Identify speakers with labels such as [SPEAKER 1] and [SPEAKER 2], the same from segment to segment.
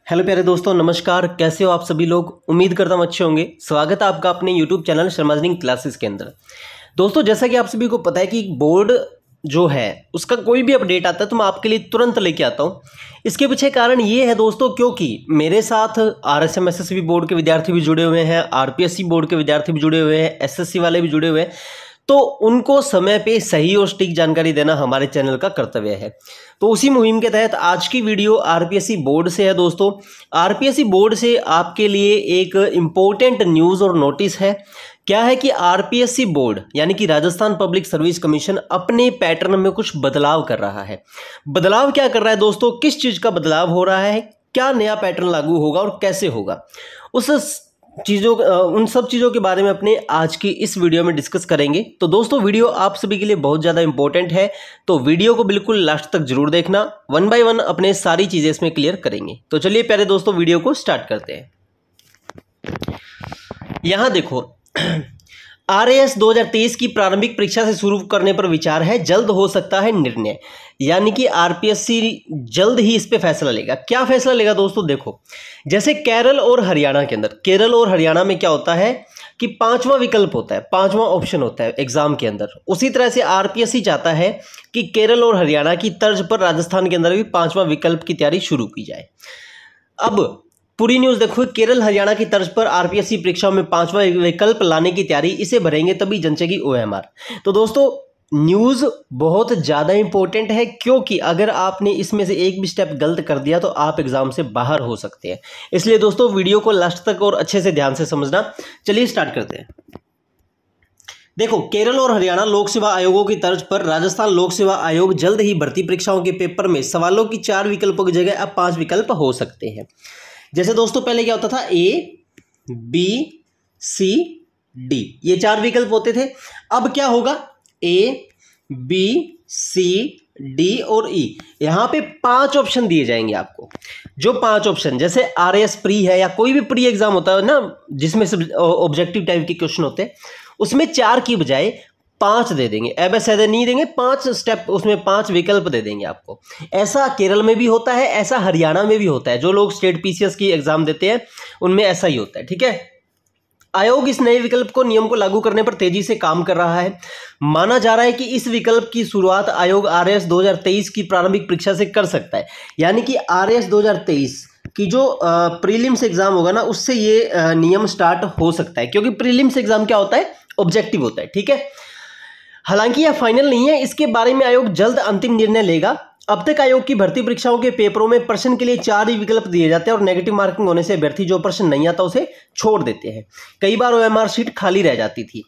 [SPEAKER 1] Hello प्यारे दोस्तों, नमस्कार। कैसे हो आप सभी लोग? उम्मीद करता हूँ अच्छे होंगे। स्वागत है आपका अपने यूट्यूब चैनल शर्माजनिंग क्लासेस के अंदर। दोस्तों, जैसा कि आप सभी को पता है कि बोर्ड जो है उसका कोई भी अपडेट आता है तो मैं आपके लिए तुरंत लेके आता हूँ। इसके पीछे कारण ये है दोस्तों, क्योंकि मेरे साथ RSM SSB बोर्ड के विद्यार्थी भी जुड़े हुए हैं, RPSC बोर्ड के विद्यार्थी भी जुड़े हुए हैं, SSC वाले भी जुड़े हुए हैं। तो उनको समय पे सही और सटीक जानकारी देना हमारे चैनल का कर्तव्य है। तो उसी मुहिम के तहत आज की वीडियो RPSC बोर्ड से है। दोस्तों, RPSC बोर्ड से आपके लिए एक इम्पोर्टेंट न्यूज़ और नोटिस है। क्या है कि RPSC बोर्ड यानी कि राजस्थान पब्लिक सर्विस कमीशन अपने पैटर्न में कुछ बदलाव कर रहा है। बदलाव क्या कर रहा है दोस्तों? किस चीज़ का बदलाव हो रहा है, क्या नया पैटर्न लागू होगा और कैसे होगा, उन सब चीज़ों के बारे में अपने आज की इस वीडियो में डिस्कस करेंगे। तो दोस्तों, वीडियो आप सभी के लिए बहुत ज़्यादा इंपॉर्टेंट है, तो वीडियो को बिल्कुल लास्ट तक जरूर देखना। वन बाय वन अपने सारी चीज़ें इसमें क्लियर करेंगे। तो चलिए प्यारे दोस्तों, वीडियो को स्टार्ट करते हैं। यहाँ देखो, RAS 2023 की प्रारंभिक परीक्षा से शुरू करने पर विचार है, जल्द हो सकता है निर्णय। यानी कि RPSC जल्द ही इस पे फैसला लेगा। क्या फैसला लेगा दोस्तों? देखो, जैसे केरल और हरियाणा के अंदर, केरल और हरियाणा में क्या होता है कि पांचवा विकल्प होता है, पांचवा ऑप्शन होता है एग्जाम के अंदर। उसी तरह से RPSC चाहता है कि केरल और हरियाणा की तर्ज पर राजस्थान के अंदर भी पांचवा विकल्प की तैयारी शुरू की जाए। अब पूरी न्यूज़ देखो, केरल हरियाणा की तर्ज पर RPSC परीक्षाओं में पांचवा विकल्प लाने की तैयारी, इसे भरेंगे तभी जंचेगी OMR। तो दोस्तों, न्यूज़ बहुत ज़्यादा इंपॉर्टेंट है, क्योंकि अगर आपने इसमें से एक भी स्टेप गलत कर दिया तो आप एग्जाम से बाहर हो सकते हैं। इसलिए दोस्तों, वीडियो को लास्ट तक और अच्छे से ध्यान से समझना। चलिए स्टार्ट करते हैं। देखो, केरल और हरियाणा लोक सेवा आयोगों की तर्ज पर राजस्थान लोक सेवा आयोग जल्द ही भर्ती परीक्षाओं के पेपर में सवालों की 4 विकल्पों की जगह अब 5 विकल्प हो सकते हैं। जैसे दोस्तों, पहले क्या होता था, A, B, C, D, ये 4 विकल्प होते थे। अब क्या होगा, A, B, C, D और E, यहाँ पे 5 ऑप्शन दिए जाएंगे आपको। जो 5 ऑप्शन, जैसे RAS प्री है या कोई भी प्री एग्जाम होता है ना, जिसमें से ऑब्जेक्टिव टाइप के क्वेश्चन होते हैं, उसमें 4 की बजाय 5 दे देंगे। ऐसे नहीं देंगे, 5 स्टेप, उसमें 5 विकल्प दे देंगे आपको। ऐसा केरल में भी होता है, ऐसा हरियाणा में भी होता है। जो लोग स्टेट PCS की एग्जाम देते हैं उनमें ऐसा ही होता है, ठीक है। आयोग इस नए विकल्प को नियम को लागू करने पर तेजी से काम कर रहा है। माना जा रहा है कि इस विकल्प की शुरुआत आयोग RAS 2023 की प्रारंभिक परीक्षा से कर सकता है। यानी कि RAS 2023 कि जो प्रीलिम्स एग्जाम होगा ना, उससे ये नियम स्टार्ट हो सकता है, क्योंकि प्रीलिम्स एग्जाम क्या होता है, ऑब्जेक्टिव होता है, ठीक है। हालांकि यह फाइनल नहीं है, इसके बारे में आयोग जल्द अंतिम निर्णय लेगा। अब तक आयोग की भर्ती परीक्षाओं के पेपरों में प्रश्न के लिए 4 ही विकल्प दिए जाते हैं और नेगेटिव मार्किंग होने से अभ्यर्थी जो प्रश्न नहीं आता उसे छोड़ देते हैं। कई बार OMR सीट खाली रह जाती थी।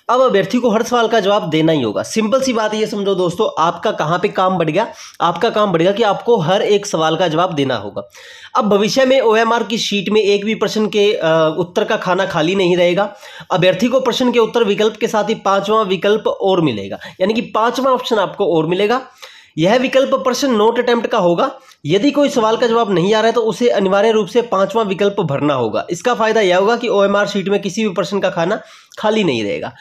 [SPEAKER 1] अब अभ्यर्थी को हर सवाल का जवाब देना ही होगा। सिंपल सी बात ये समझो दोस्तों, आपका कहाँ पे काम बढ़ गया, आपका काम बढ़ेगा कि आपको हर एक सवाल का जवाब देना होगा। अब भविष्य में OMR की शीट में एक भी प्रश्न के उत्तर का खाना खाली नहीं रहेगा। अभ्यर्थी को प्रश्न के उत्तर विकल्प के साथ ही 5वां विकल्प और मिलेगा, यानी कि 5वां ऑप्शन आपको और मिलेगा। यह विकल्प प्रश्न नोट अटेम्प्ट का होगा। यदि कोई सवाल का जवाब नहीं आ रहा है तो उसे अनिवार्य रूप से 5वां विकल्प भरना होगा। इसका फायदा यह होगा कि OMR शीट में किसी भी प्रश्न का खाना खाली नहीं रहेगा।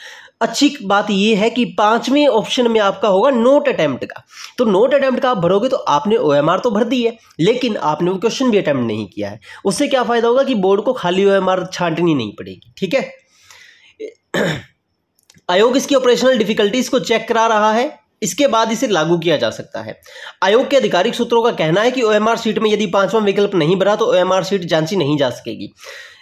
[SPEAKER 1] अच्छी बात यह है कि 5वें ऑप्शन में आपका होगा नोट अटेम्प्ट का। तो नोट अटेम्प्ट का आप भरोगे तो आपने OMR तो भर दी है, लेकिन आपने वो क्वेश्चन भी अटेम्प्ट नहीं किया है। उससे क्या फायदा होगा कि बोर्ड को खाली OMR छांटनी नहीं पड़ेगी, ठीक है। आयोग इसकी ऑपरेशनल डिफिकल्टीज को चेक करा रहा है, इसके बाद इसे लागू किया जा सकता है। आयोग के आधिकारिक सूत्रों का कहना है कि OMR शीट में यदि 5वां विकल्प नहीं भरा तो OMR शीट जांची नहीं जा सकेगी।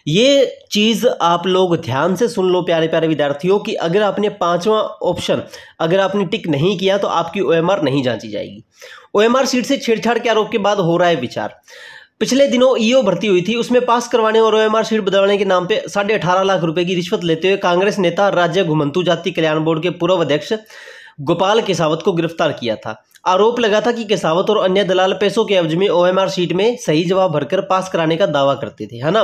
[SPEAKER 1] ये चीज़ आप लोग ध्यान से सुन लो प्यारे प्यारे विद्यार्थियों, कि अगर आपने 5वां ऑप्शन अगर आपने टिक नहीं किया तो आपकी OMR नहीं जांची जाएगी। OMR शीट से छेड़छाड़ के आरोप के बाद हो रहा है विचार। पिछले दिनों EO भर्ती हुई थी, उसमें पास करवाने और OMR शीट बदलने के नाम पे 18.5 लाख रुपए की रिश्वत लेते हुए कांग्रेस नेता राज्य घुमंतु जाति कल्याण बोर्ड के पूर्व अध्यक्ष गोपाल केसावत को गिरफ्तार किया था। आरोप लगा था कि केसावत और अन्य दलाल पैसों के एवज में OMR शीट में सही जवाब भरकर पास कराने का दावा करते थे, है ना।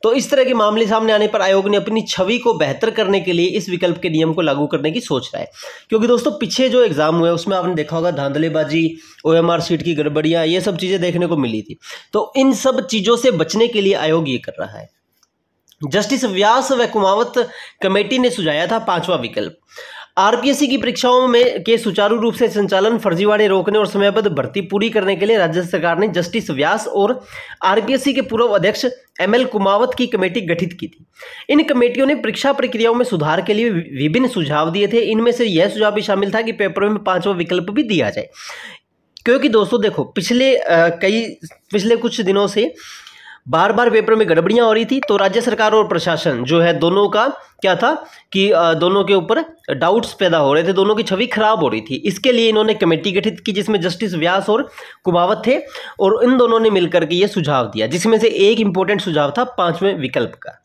[SPEAKER 1] तो इस तरह के मामले सामने आने पर आयोग ने अपनी छवि को बेहतर करने के लिए इस विकल्प के नियम को लागू करने की सोच रहा है। क्योंकि दोस्तों, पीछे जो एग्जाम हुए उसमें आपने देखा होगा धांधलेबाजी, OMR शीट की गड़बड़ियां, ये सब चीजें देखने को मिली थी। तो इन सब चीजों से बचने के लिए आयोग ये कर रहा है। जस्टिस व्यास व कुमावत कमेटी ने सुझाया था 5वां विकल्प। आरपीएससी की परीक्षाओं में के सुचारू रूप से संचालन, फर्जीवाड़े रोकने और समयबद्ध भर्ती पूरी करने के लिए राज्य सरकार ने जस्टिस व्यास और आरपीएससी के पूर्व अध्यक्ष एमएल कुमावत की कमेटी गठित की थी। इन कमेटियों ने परीक्षा प्रक्रियाओं में सुधार के लिए विभिन्न सुझाव दिए थे। इनमें से यह सुझाव भी शामिल था कि पेपरों में 5वां विकल्प भी दिया जाए, क्योंकि दोस्तों देखो पिछले कुछ दिनों से बार बार पेपर में गड़बड़ियां हो रही थी, तो राज्य सरकार और प्रशासन जो है दोनों का क्या था कि दोनों के ऊपर डाउट्स पैदा हो रहे थे, दोनों की छवि खराब हो रही थी। इसके लिए इन्होंने कमेटी गठित की जिसमें जस्टिस व्यास और कुमावत थे, और इन दोनों ने मिलकर के ये सुझाव दिया, जिसमें से एक इंपॉर्टेंट सुझाव था 5वें विकल्प का।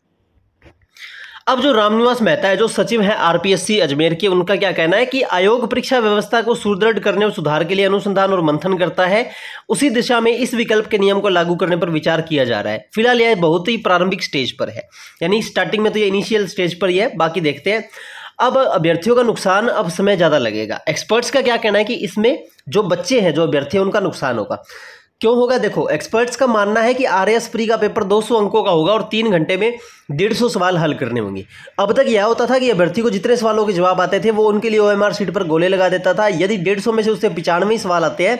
[SPEAKER 1] अब जो रामनिवास मेहता है, जो सचिव है आरपीएससी अजमेर के, उनका क्या कहना है कि आयोग परीक्षा व्यवस्था को सुदृढ़ करने और सुधार के लिए अनुसंधान और मंथन करता है। उसी दिशा में इस विकल्प के नियम को लागू करने पर विचार किया जा रहा है। फिलहाल यह बहुत ही प्रारंभिक स्टेज पर है, यानी स्टार्टिंग में तो ये इनिशियल स्टेज पर ही है, बाकी देखते हैं। अब अभ्यर्थियों का नुकसान, अब समय ज़्यादा लगेगा। एक्सपर्ट्स का क्या कहना है कि इसमें जो बच्चे हैं, जो अभ्यर्थी हैं, उनका नुकसान होगा। क्यों होगा? देखो, एक्सपर्ट्स का मानना है कि आरएएस प्री का पेपर 200 अंकों का होगा और 3 घंटे में 150 सवाल हल करने होंगे। अब तक यह होता था कि अभ्यर्थी को जितने सवालों के जवाब आते थे वो उनके लिए ओएमआर शीट पर गोले लगा देता था। यदि 150 में से उससे 95 सवाल आते हैं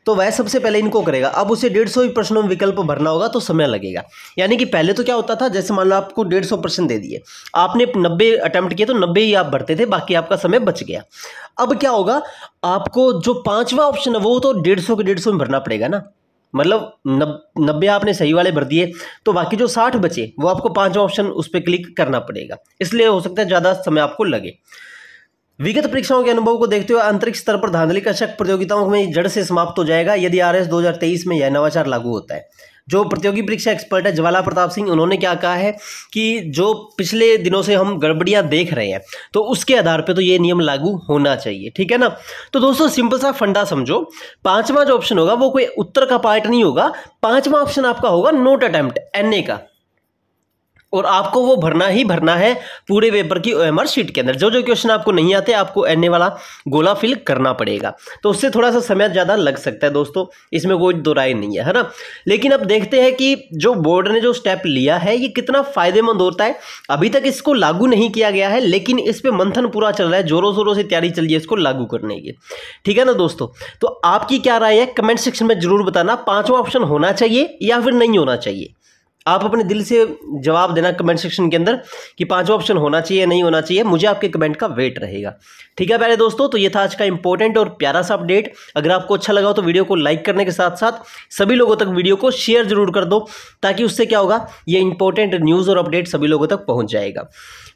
[SPEAKER 1] तो वह सबसे पहले इनको करेगा। अब उसे 150 प्रश्नों में विकल्प भरना होगा तो समय लगेगा। यानी कि पहले तो क्या होता था, जैसे मान लो आपको 150 प्रश्न दे दिए, आपने 90 अटेम्प्ट किए तो 90 ही आप भरते थे, बाकी आपका समय बच गया। अब क्या होगा, आपको जो 5वां ऑप्शन है वो तो 150 के 150 में भरना पड़ेगा ना। मतलब 90 आपने सही वाले भर दिए तो बाकी जो 60 बचे वो आपको 5वां ऑप्शन उस पर क्लिक करना पड़ेगा। इसलिए हो सकता है ज़्यादा समय आपको लगे। विगत परीक्षाओं के अनुभव को देखते हुए आंतरिक स्तर पर धांधली का शक प्रतियोगिताओं में जड़ से समाप्त हो जाएगा यदि आरएस 2023 में यह नवाचार लागू होता है। जो प्रतियोगी परीक्षा एक्सपर्ट है ज्वाला प्रताप सिंह, उन्होंने क्या कहा है कि जो पिछले दिनों से हम गड़बड़ियां देख रहे हैं तो उसके आधार पे तो ये नियम लागू होना चाहिए, ठीक है ना। तो दोस्तों सिंपल सा फंडा समझो, 5वां जो ऑप्शन होगा वो कोई उत्तर का पार्ट नहीं होगा। 5वां ऑप्शन आपका होगा नोट अटेम्प्ट, एनए का, और आपको वो भरना ही भरना है पूरे पेपर की ओएमआर शीट के अंदर। जो जो क्वेश्चन आपको नहीं आते आपको एनए वाला गोला फिल करना पड़ेगा, तो उससे थोड़ा सा समय ज़्यादा लग सकता है दोस्तों, इसमें कोई दो राय नहीं है ना। लेकिन अब देखते हैं कि जो बोर्ड ने जो स्टेप लिया है ये कितना फायदेमंद होता है। अभी तक इसको लागू नहीं किया गया है, लेकिन इस पर मंथन पूरा चल रहा है, जोरों शोरों से तैयारी चल रही है इसको लागू करने की, ठीक है ना दोस्तों। तो आपकी क्या राय है कमेंट सेक्शन में जरूर बताना, 5वां ऑप्शन होना चाहिए या फिर नहीं होना चाहिए। आप अपने दिल से जवाब देना कमेंट सेक्शन के अंदर कि 5वां ऑप्शन होना चाहिए नहीं होना चाहिए। मुझे आपके कमेंट का वेट रहेगा, ठीक है प्यारे दोस्तों। तो ये था आज का इंपॉर्टेंट और प्यारा सा अपडेट। अगर आपको अच्छा लगा हो तो वीडियो को लाइक करने के साथ साथ सभी लोगों तक वीडियो को शेयर जरूर कर दो, ताकि उससे क्या होगा, ये इंपॉर्टेंट न्यूज़ और अपडेट सभी लोगों तक पहुँच जाएगा।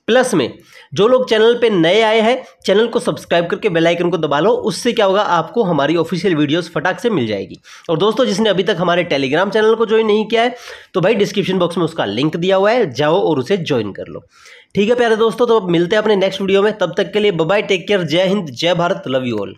[SPEAKER 1] प्लस में जो लोग चैनल पे नए आए हैं, चैनल को सब्सक्राइब करके बेल आइकन को दबा लो, उससे क्या होगा आपको हमारी ऑफिशियल वीडियोस फटाक से मिल जाएगी। और दोस्तों जिसने अभी तक हमारे टेलीग्राम चैनल को ज्वाइन नहीं किया है तो भाई डिस्क्रिप्शन बॉक्स में उसका लिंक दिया हुआ है, जाओ और उसे ज्वाइन कर लो, ठीक है प्यारे दोस्तों। तो अब मिलते हैं अपने नेक्स्ट वीडियो में, तब तक के लिए बाय बाय, टेक केयर, जय हिंद, जय भारत, लव यू ऑल।